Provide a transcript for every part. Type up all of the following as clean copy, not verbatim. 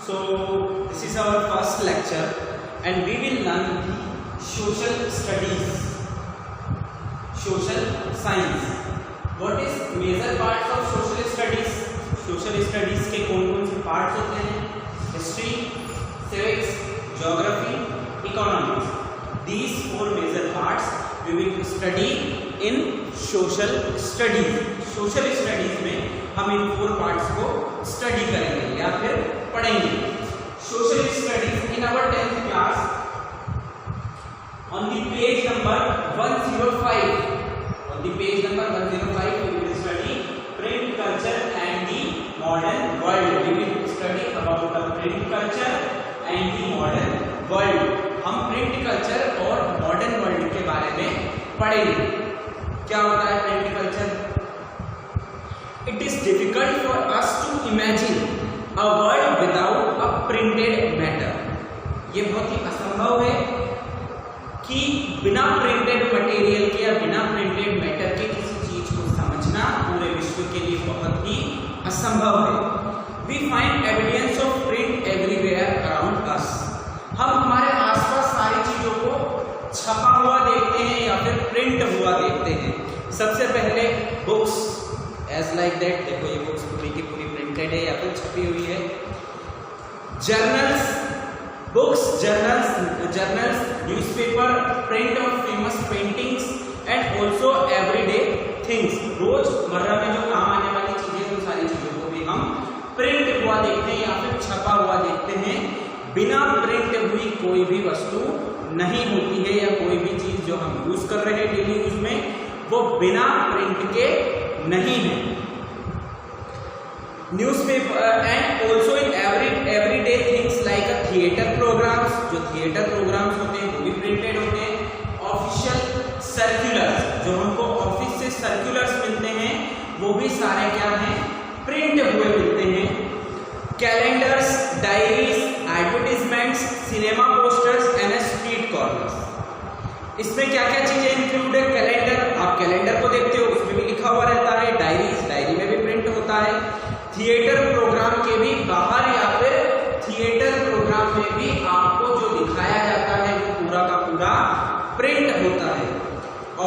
So this is our first lecture and we will learn the social studies, social science. What is major parts of social studies? Social studies के कौन-कौन से parts होते हैं? History, civics, geography, economics. These four major parts we will study in social studies. Social studies में हम इन 4 parts को study करेंगे या फिर पढ़ेंगे. Social studies in our 10th class on the page number 105. On the page number 105 we will study print culture and the modern world. We will study about the print culture and the modern world. हम print culture और modern world के बारे में पढ़ेंगे. क्या होता है print culture? It is difficult for us to imagine a world without a printed matter. ये बहुत ही असंभव है कि बिना प्रिंटेड मटेरियल के या बिना प्रिंटेड मैटर के किसी चीज को समझना पूरे विश्व के लिए बहुत ही असंभव है. We find evidence of print everywhere around us. हम हमारे आसपास सारी चीजों को छपा हुआ देखते हैं या फिर प्रिंट हुआ देखते हैं. सबसे पहले बुक्स एज लाइक दैट. देखो ये बुक्स पूरी की पूरी प्रिंटेड है या फिर छपी हुई है. Journals, books, journals, newspaper, print of famous paintings and also everyday things. रोजमर्रा में जो काम आने वाली चीजें, उन सारी चीजों को भी हम प्रिंट हुआ देखते हैं या फिर छपा हुआ देखते हैं. बिना प्रिंट हुई कोई भी वस्तु नहीं होती है या कोई भी चीज जो हम यूज कर रहे हैं डेली यूज में वो बिना प्रिंट के नहीं है. Newspaper and also in everyday things like a theatre programmes. जो थिएटर प्रोग्राम्स होते हैं वो भी प्रिंटेड होते हैं. ऑफिशियल सर्कुलर्स, जो हमको ऑफिस से सर्कुलर्स मिलते हैं वो भी सारे क्या हैं? प्रिंट हुए मिलते हैं. Calendars, diaries, advertisements, cinema posters and street corners. इसमें क्या क्या चीजें इंक्लूड है? कैलेंडर, आप कैलेंडर को देखते हो उसमें भी लिखा हुआ रहता है. डायरीज, डायरी में भी प्रिंट होता है. थिएटर प्रोग्राम के भी बाहर या फिर थिएटर प्रोग्राम में भी आपको जो दिखाया जाता है वो पूरा का पूरा प्रिंट होता है.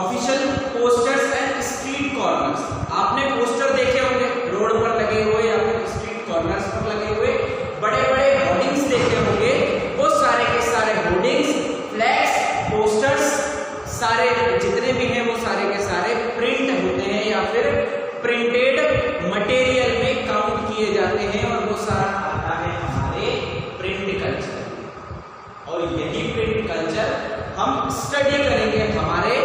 Official posters and street corners. आपने पोस्टर देखे होंगे रोड पर लगे हुए या फिर स्ट्रीट कॉर्नर्स पर लगे हुए. बड़े बड़े होर्डिंग्स देखे होंगे. वो सारे के सारे होर्डिंग्स, फ्लैक्स, पोस्टर्स सारे जितने भी हैं वो सारे के सारे प्रिंट होते हैं या फिर प्रिंटेड मटेरियल में काउंट किए जाते हैं और वो सारा आता है हमारे प्रिंट कल्चर. और यही प्रिंट कल्चर हम स्टडी करेंगे हमारे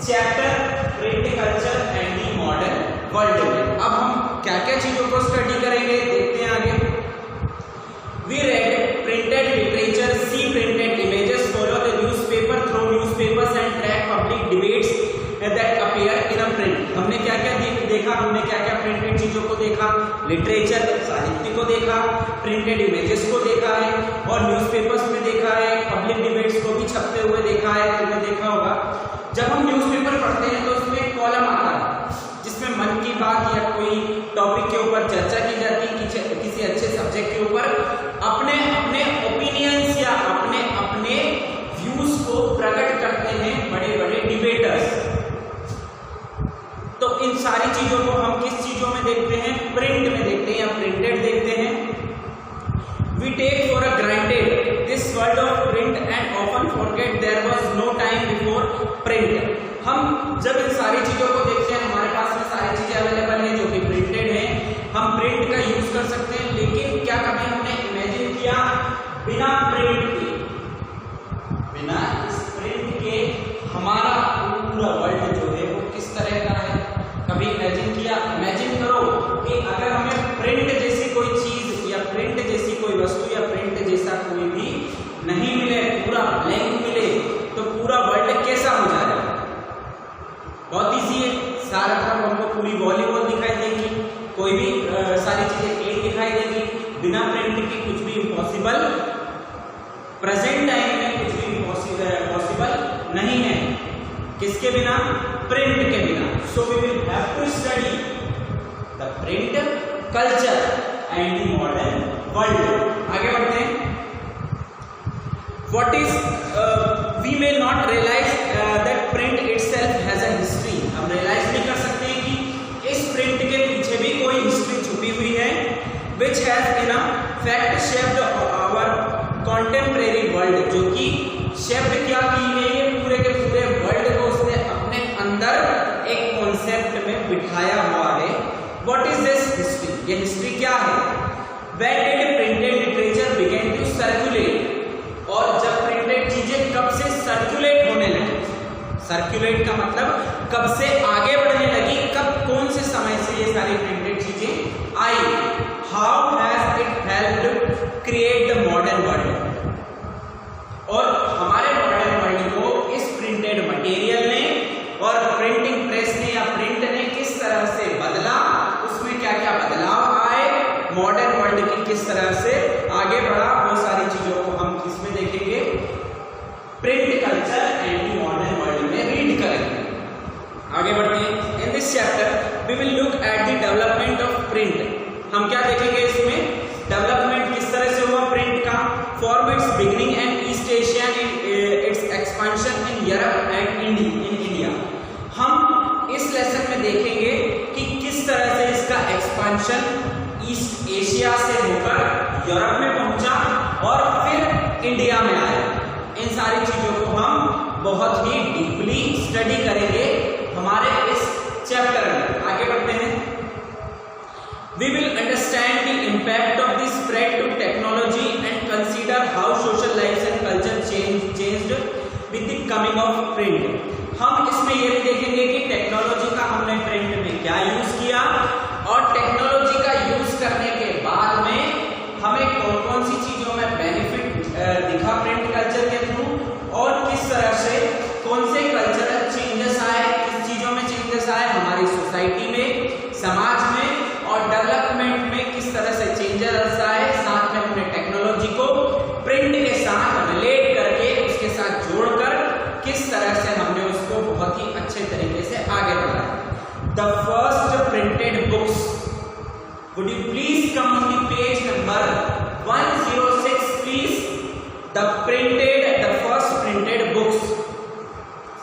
chapter print culture and the modern world में. अब हम क्या क्या चीजों को स्टडी करेंगे देखते हैं आगे. We read printed literature, see printed images, follow the newspaper through newspapers and track public debates that appear in a print. हमने क्या क्या देखा? हमने क्या क्या प्रिंटेड चीजों को देखा? लिटरेचर, साहित्य को देखा, प्रिंटेड इमेजेस को देखा है और न्यूज़पेपर्स में देखा है. पब्लिक डिबेट्स को भी छपते हुए देखा है. तुमने देखा होगा जब हम न्यूज़पेपर पढ़ते हैं तो उसमें एक कॉलम आता है जिसमें मन की बात या कोई टॉपिक के ऊपर चर्चा की जाती है. किसी अच्छे सब्जेक्ट के ऊपर अपने अपने ओपिनियंस या अपने अपने व्यूज को प्रकट करते हैं बड़े बड़े डिबेटर्स. तो इन सारी चीजों को हम किस चीजों में देखते हैं? प्रिंट में देखते हैं या प्रिंटेड देखते हैं. We take for a granted this world of print and often forget there was no time before print. हम जब इन सारी चीजों को देखते हैं हमारे पास में सारी चीजें अवेलेबल हैं जो कि प्रिंटेड हैं. हम प्रिंट का यूज कर सकते हैं. लेकिन क्या कभी हमने इमेजिन किया बिना प्रिंट के, बिना इस प्रिंट के हमारा पूरा वर्ल्ड जो है वो किस तरह का है? कभी इमेजिन किया? इमेजिन करो कि अगर हमें प्रिंट जैसी कोई चीज या प्रिंट जैसी कोई वस्तु या प्रिंट जैसा कोई भी नहीं मिले, पूरा ब्लैंक मिले, तो पूरा वर्ल्ड कैसा हो जाएगा? बहुत इजी है. सारा तरफ हमको पूरी वॉलीबॉल दिखाई देगी, कोई भी सारी चीजें क्लीन दिखाई देगी. बिना प्रिंट के कुछ भी इम्पॉसिबल, प्रेजेंट टाइम में कुछ भी पॉसिबल नहीं है. किसके बिना? प्रिंट के बिना. So we will have to study the print culture and the modern world. आगे बढ़ते हैं। What is we may not realize that print itself has a history। हम realize नहीं कर सकते हैं कि इस print के पीछे भी कोई history छुपी हुई है, which has in a fact shaped our contemporary world। जो कि shaped क्या की गई है, पूरे के पूरे वर्ल्ड को उसने अपने अंदर एक कॉन्सेप्ट में बिठाया हुआ है। What is this history? ये history क्या है? When did printed literature began to circulate? और जब प्रिंटेड चीजें कब से सर्कुलेट होने लगी, सर्कुलेट का मतलब कब से आगे बढ़ने लगी, कब कौन से समय से ये सारी प्रिंटेड चीजें आई। How has it helped create the modern world. और हमारे मॉडर्न वर्ल्ड को इस प्रिंटेड मटेरियल ने और प्रिंटिंग प्रेस ने या प्रिंट ने किस तरह से बदला, उसमें क्या क्या बदलाव आए, मॉडर्न वर्ल्ड की किस तरह से आगे बढ़ा, वो सारी चीजों को हम किसमें देखेंगे, print culture and modern world में रीड करेंगे। आगे बढ़ते हैं। In this chapter we will look at the development of print. हम क्या देखेंगे इसमें, डेवलपमेंट किस तरह से हुआ प्रिंट का, from its beginning in east Asia and it's expansion in Europe and in India. हम इस लेसन में देखेंगे कि किस तरह से इसका एक्सपेंशन ईस्ट एशिया से होकर यूरोप में पहुंचा और फिर इंडिया में आया। इन सारी चीजों को हम बहुत ही डीपली स्टडी करेंगे हमारे इस चैप्टर में। आगे बढ़ते हैं। We will understand the impact of the spread to technology and consider how social lives and culture changed with the coming of print। हम इसमें ये भी देखेंगे कि टेक्नोलॉजी का हमने प्रिंट में क्या यूज किया और टेक्नोलॉजी का यूज करने के बाद में हमें कौन कौन सी चीजों में बेनिफिट दिखा प्रिंट कल्चर के थ्रू, और किस तरह से कौन से कल्चरल चेंजेस आए, किस चीजों में चेंजेस आए हमारी सोसाइटी में, समाज में, और डेवलपमेंट में किस तरह से चेंजेस आए, साथ में अपने टेक्नोलॉजी को प्रिंट के साथ रिलेट करके उसके साथ जोड़कर किस तरह से हमने उसको बहुत ही अच्छे तरीके से आगे बढ़ाया। The first printed books, would you please come on the page number 106 please। The first printed books,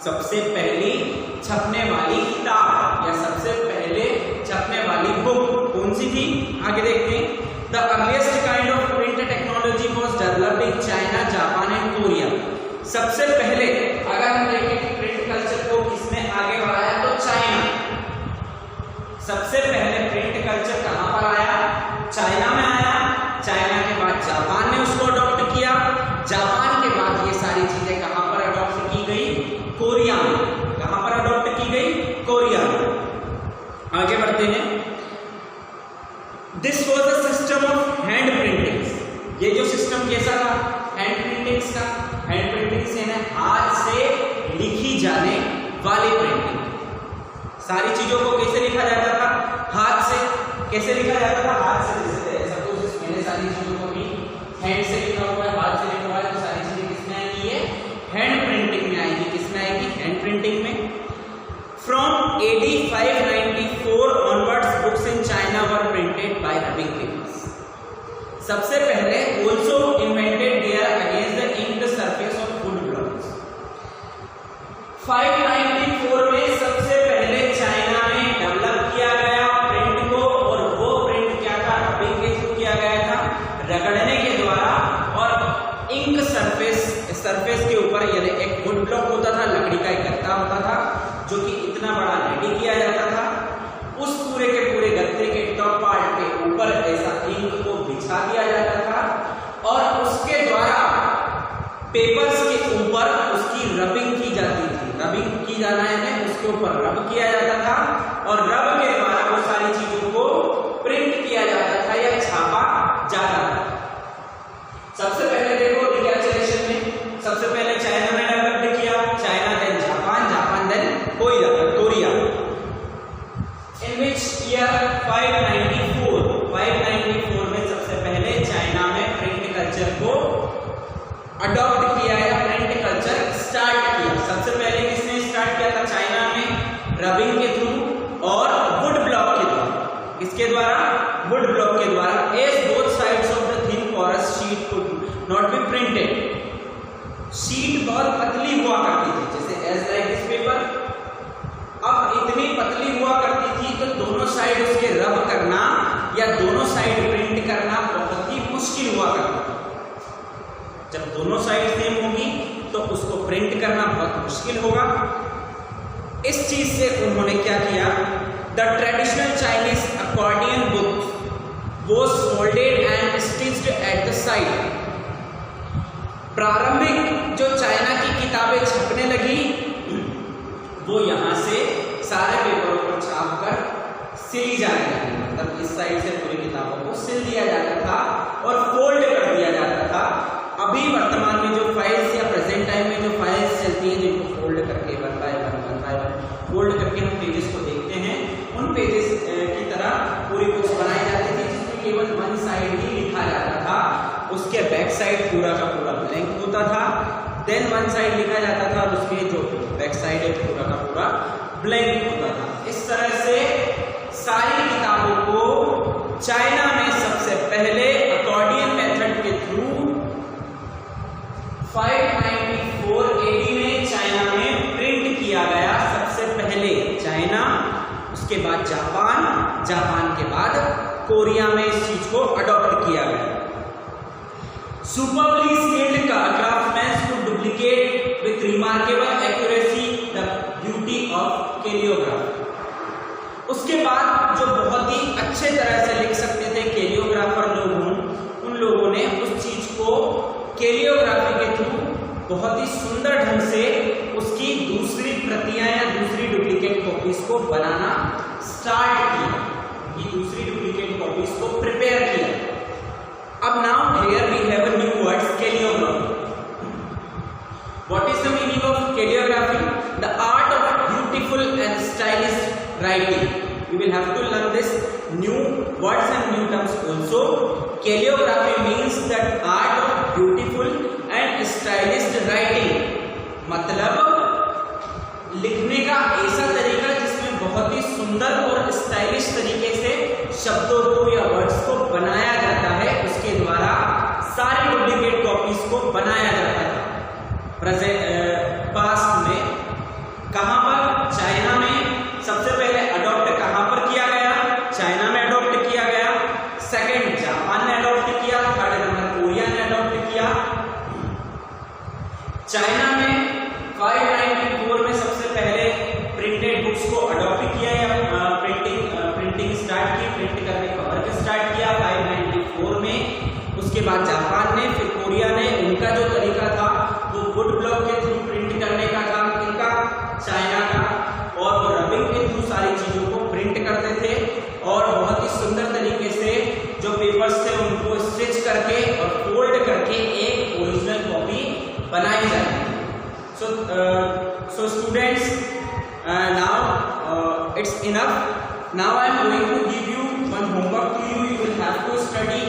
सबसे पहली छपने वाली किताब या सबसे पहले छपने वाली बुक कौन सी थी, आगे देखते हैं। The earliest kind of print technology was developed in China, Japan and Korea। सबसे पहले अगर हम देखें कि प्रिंट कल्चर को किसने आगे बढ़ाया तो चाइना। सबसे पहले प्रिंट कल्चर कहां पर आया, चाइना में आया। चाइना के बाद जापान ने उसको अडॉप्ट किया। जापान के बाद ये सारी चीजें कहां पर अडॉप्ट की गई, कोरिया में। कहां पर अडॉप्ट की गई, कोरिया में। आगे बढ़ते हैं। This was the system of hand printing. ये जो सिस्टम कैसा था, हैंड प्रिंटिंग्स का। हैंड प्रिंटिंग से ना हाथ से लिखी जाने वाली प्रिंटिंग। सारी चीजों को कैसे लिखा जाता था, हाथ से। कैसे लिखा जाता था, हाथ से। जैसे सपोज मैंने सारी चीजों को भी हैंड से लिखा हुआ है, हाथ से लिखा हुआ है, तो सारी चीजें किसमें आएगी, ये हैंड प्रिंटिंग में आएगी। किसमें आएगी, हैंड प्रिंटिंग में। From AD 594 onwards books in China were printed by rubbing papers। सबसे पहले also invented there against the inked surface of wood blocks। 594 में सबसे पहले चाइना में डेवलप किया गया प्रिंट को, और वो प्रिंट क्या था, रबिंग के थ्रू किया गया था, रगड़ने के द्वारा, और इंक सरफेस के ऊपर, यानी एक वुड ब्लॉक होता था, लकड़ी का एक गत्ता होता था जो कि इतना बड़ा रेडी किया जाता था। उस पूरे के पूरे गत्ते के टॉप पार्ट के ऊपर ऐसा इंक को बिछा दिया जाता था, और उसके द्वारा पेपर्स के ऊपर उसकी रबिंग की जाती थी। रबिंग की जाना है, उसके ऊपर रब किया जाता था, और रब के द्वारा वो सारी चीजों को प्रिंट किया जाता था या छापा जाता था। सबसे पहले देखो रिकैप्चुलेशन में, सबसे पहले चाइना में डेवलप किया, China then Japan, Japan then Korea. In which year 594 में सबसे पहले चाइना में प्रिंट कल्चर को अडॉप्ट किया या प्रिंट कल्चर स्टार्ट किया। सबसे पहले किसने स्टार्ट किया था, चाइना में, रबिंग के not be printed. शीट बहुत पतली हुआ करती थी, जैसे as like this paper, अब इतनी पतली हुआ करती थी तो दोनों साइड उसके रब करना या दोनों साइड प्रिंट करना बहुत ही मुश्किल हुआ करता था। जब दोनों साइड सेम होगी तो उसको प्रिंट करना बहुत मुश्किल होगा। इस चीज से उन्होंने क्या किया, the traditional Chinese accordion book was folded and stitched at the side. प्रारंभिक जो चाइना की किताबें छपने लगी वो यहां से सारे पेपरों पर छाप कर सिली जाने लगी, मतलब इस साइड से पूरी किताबों को सिल दिया जाता था और फोल्ड कर दिया जाता था। अभी वर्तमान में जो फाइल्स या प्रेजेंट टाइम में जो फाइल्स चलती हैं जिनको फोल्ड करके वन बाय वन फोल्ड करके हम पेजेस को देखते हैं, उन पेजेस की तरह पूरी बुक्स बनाई जाती थी जिसमें केवल वन साइड ही लिखा जाता था, उसके बैक साइड पूरा का पूरा ब्लैंक होता था। देन वन साइड लिखा जाता था और उसके जो बैक साइड है पूरा का पूरा ब्लैंक होता था। इस तरह से सारी किताबों को चाइना में सबसे पहले अकॉर्डियन मेथड के थ्रू 594 AD में चाइना में प्रिंट किया गया, सबसे पहले चाइना, उसके बाद जापान, जापान के बाद कोरिया में इस चीज को अडॉप्ट किया गया। Superly skilled craftsman could duplicate with remarkable accuracy the beauty of calligraphy। उसके बाद जो बहुत ही अच्छे तरह से लिख सकते थे कैलियोग्राफर लोग हों, उन लोगों ने उस चीज को कैलियोग्राफी के थ्रू बहुत ही सुंदर ढंग से उसकी दूसरी प्रतियां या दूसरी डुप्लीकेट कॉपीज को बनाना स्टार्ट किया, ये दूसरी डुप्लीकेट कॉपीज को प्रिपेयर किया। अब now here we have a new word, calligraphy. What is the meaning of calligraphy? The art of beautiful and stylish writing. You will have to learn this new words and new terms also. Calligraphy means that art of beautiful and stylish writing. मतलब लिखने का ऐसा तरीका जिसमें बहुत ही सुंदर और stylish तरीके से शब्दों को या वर्ड्स को बनाया जाता है, उसके द्वारा सारी डुप्लीकेट कॉपीज को बनाया जाता है। पास्ट में कहां पर? चाइना में सबसे पहले अडॉप्ट कहां पर किया गया? चाइना में अडॉप्ट किया गया। सेकंड जापान ने अडॉप्ट किया, थर्ड नंबर कोरिया ने अडॉप्ट किया। चाइना में 594 में सबसे पहले प्रिंटेड बुक्स को अडॉप्ट किया या प्रिंटिंग स्टार्ट की, प्रिंट करने का वर्क स्टार्ट किया 594 में। उसके बाद जापान ने, फिर कोरिया ने, उनका जो तरीका था वो वुड ब्लॉक के थ्रू प्रिंट करने का था, इनका चाइना का, और वो रबिंग के थ्रू सारी चीजों को प्रिंट करते थे और बहुत ही सुंदर तरीके से जो पेपर्स थे उनको स्टिच करके और फोल्ड करके एक ओरिजिनल कॉपी बनाई जाती थी। So students, now it's enough. Now I am going to give you one homework to you. You will have to study